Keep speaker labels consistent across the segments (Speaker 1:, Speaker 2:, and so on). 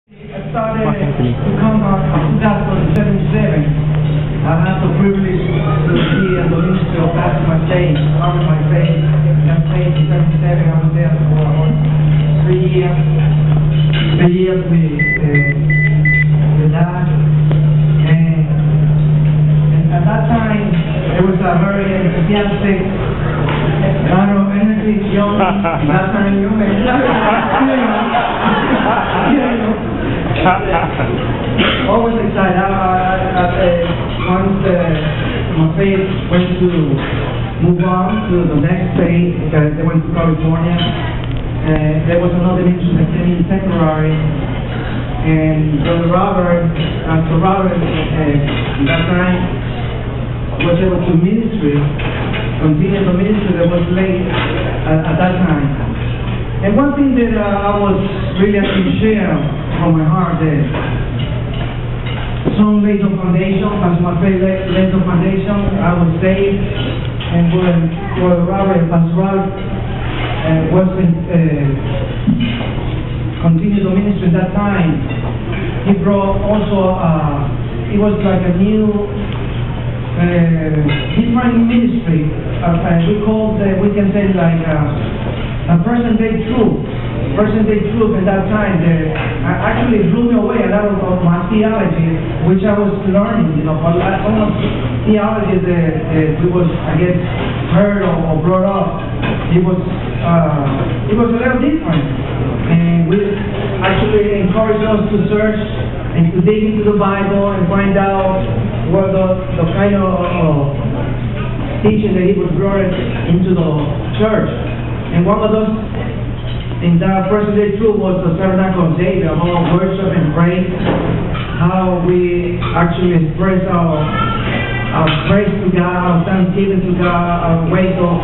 Speaker 1: I started to come out in 2077. I had the privilege to be in the ministry of Pastor my faith, honoring my faith. In faith in 77, I was there for 3 years. 3 years with that. And at that time, it was a very enthusiastic, a lot of energy, young, that time, young man. Always excited. Once my faith went to move on to the next phase, because they went to California, there was another ministry that came in temporary, and Brother Robert, at that time, was able to continue the ministry that was late at that time. And one thing that I was really happy to share from my heart is some laid the foundation, as my faith laid the foundation, I was saved, and when Pastor Robert was continued the ministry at that time, he brought also, it was like a new, different ministry, we can say like a present-day truth. Present-day truth at that time actually blew me away a lot of my theology, which I was learning, but some of theology that we was, I guess, heard or brought up, it was a little different. And we actually encouraged us to search and to dig into the Bible and find out what the kind of teaching that he was brought into the church. And one of those in that present-day truth was the Tabernacle of David, how worship and praise, how we actually express our praise to God, our thanksgiving to God, our way of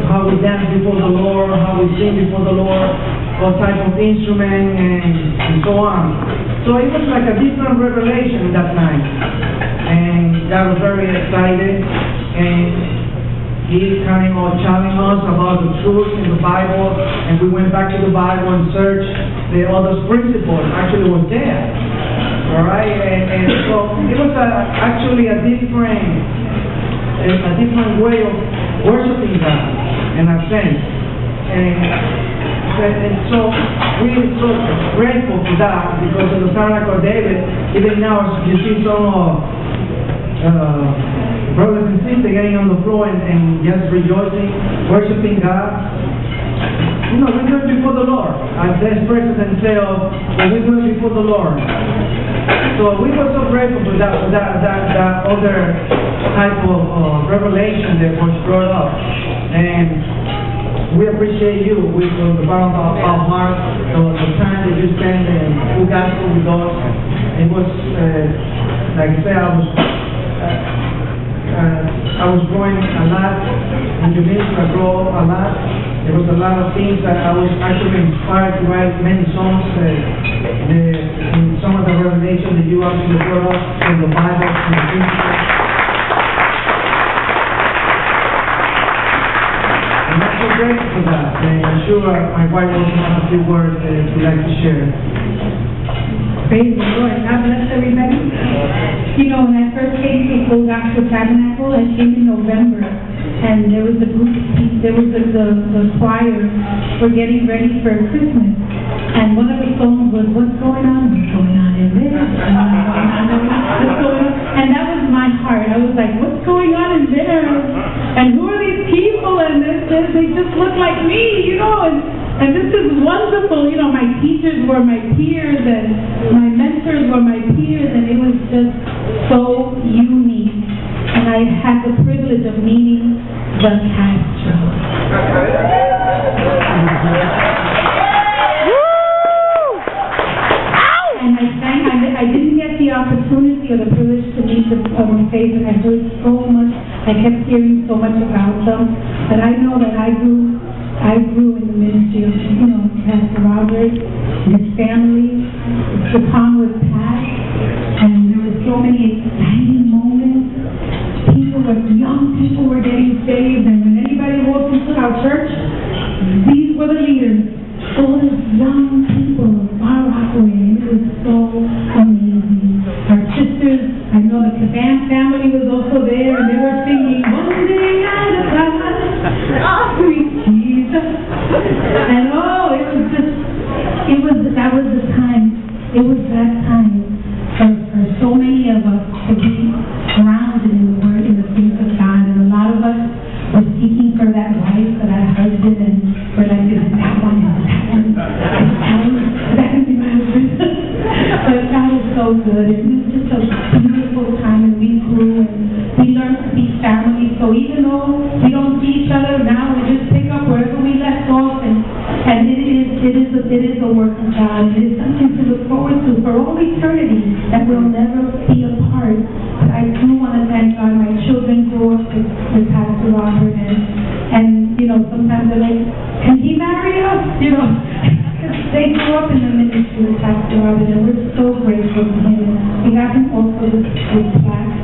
Speaker 1: how we dance before the Lord, how we sing before the Lord, what type of instrument, and so on. So it was like a different revelation at that time. And I was very excited. And he kind of challenged us about the truth in the Bible, and we went back to the Bible and searched the other principles. Actually, was there, all right. And so it was actually a different way of worshiping God, in a sense. And so we're so grateful for that, because of the Tabernacle of David. Even now, you see some brothers and sisters getting on the floor and just rejoicing, worshiping God. We're doing before the Lord. As they express themselves, we're doing before the Lord. So we were so grateful for that other type of revelation that was brought up. And we appreciate you with the bottom of our heart, the time that you spent in Castro with us. It was, like I said, I was growing a lot in the ministry. I grew a lot. There was a lot of things that I was actually inspired to write many songs. In some of the revelation that you actually brought up from the Bible and the principles. And I'm so grateful for that. And I'm sure my wife also has a few words she'd like to share.
Speaker 2: Praise the Lord. God bless everybody. When I first came to Gala Tabernacle, I came in November, and there was a group of people, there was the choir were getting ready for Christmas, and one of the songs was, "What's going on? What's going on in there? What's going on?" And that was my heart. I was like, what's going on in there? And who are these people? And they just look like me, and this is wonderful. My teachers were my peers, and my mentors were my peers, and it was just so unique. And I had the privilege of meeting the Castro. And I didn't get the opportunity or the privilege to meet the face, and I heard so much. I kept hearing so much about them, but I know that I grew in the ministry of, Pastor Robert and his family. The baton was passed, and there were so many exciting moments. Young people were getting saved, and when anybody walked into our church, these were the leaders. All these young people, Far Rockaway, it was so it was that time for so many of us to be grounded in the Word, in the things of God, and a lot of us were seeking for that wife, for that husband, and we're like, this is that one, that can be my husband. But God is so good. It was just a beautiful time, and we grew, and we learned to be family. So even though we don't see each other now, we just pick up wherever we left off, and it is a work of God. It is something to look forward to for all eternity, that we'll never be apart. But I do want to thank God. My children grew up with Pastor Robert, and you know, sometimes they're like, can he marry us? You know, they grew up in the ministry with Pastor Robert, and we're so grateful to him. We got him also with plaque.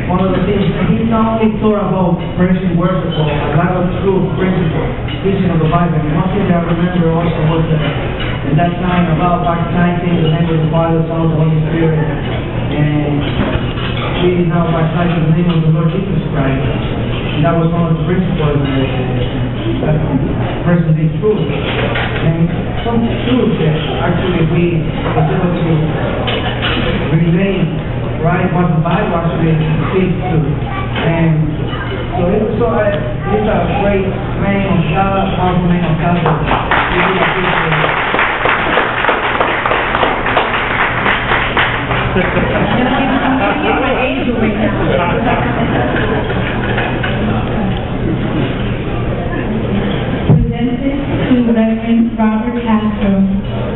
Speaker 1: One of the things, he not only taught about praising worship, but a lot of true principles, teaching of the Bible. And one thing I remember also was that in that time, about back 19, the name of the Father, Son, and the Holy Spirit, and we now baptize in the name of the Lord Jesus Christ. And that was one of the principles that person be true. And some truth that actually we was able to relay, right, what the Bible actually speaks to. And so he's a great man of God, powerful man of God. We really appreciate it.
Speaker 2: Presented to Reverend Robert Castro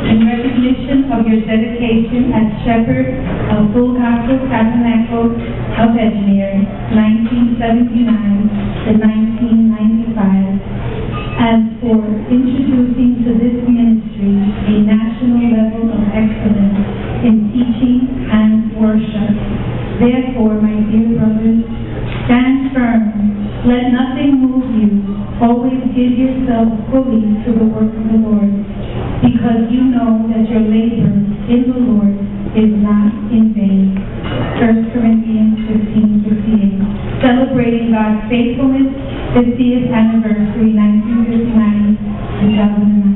Speaker 2: in recognition of your dedication as shepherd of Full Gospel Tabernacle of Edgemere, 1979 to 1995, and for introducing to this ministry a national level of excellence in teaching and worship. Therefore, my dear brothers, stand firm. Let nothing move you. Always give yourself fully to the work of the Lord, because you know that your labor in the Lord is not in vain. 1 Corinthians 15:58. Celebrating God's faithfulness, 50th anniversary, 1959, 2009.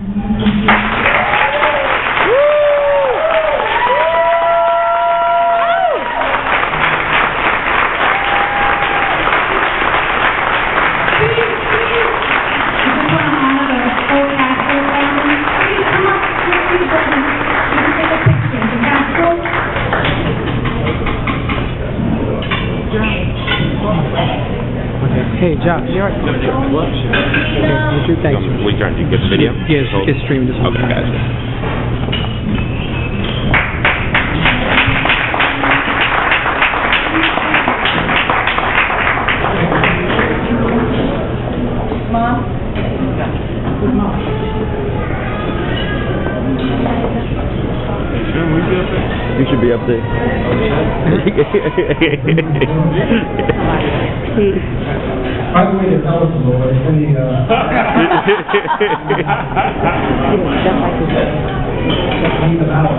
Speaker 3: Hey, Josh, you're right. What? Okay, thanks.
Speaker 4: We trying to get the video?
Speaker 3: Yes, it's streamed this
Speaker 4: Okay, gotcha.
Speaker 5: You should be up there.
Speaker 1: By the way, it's eligible, it's in the, Leave it out.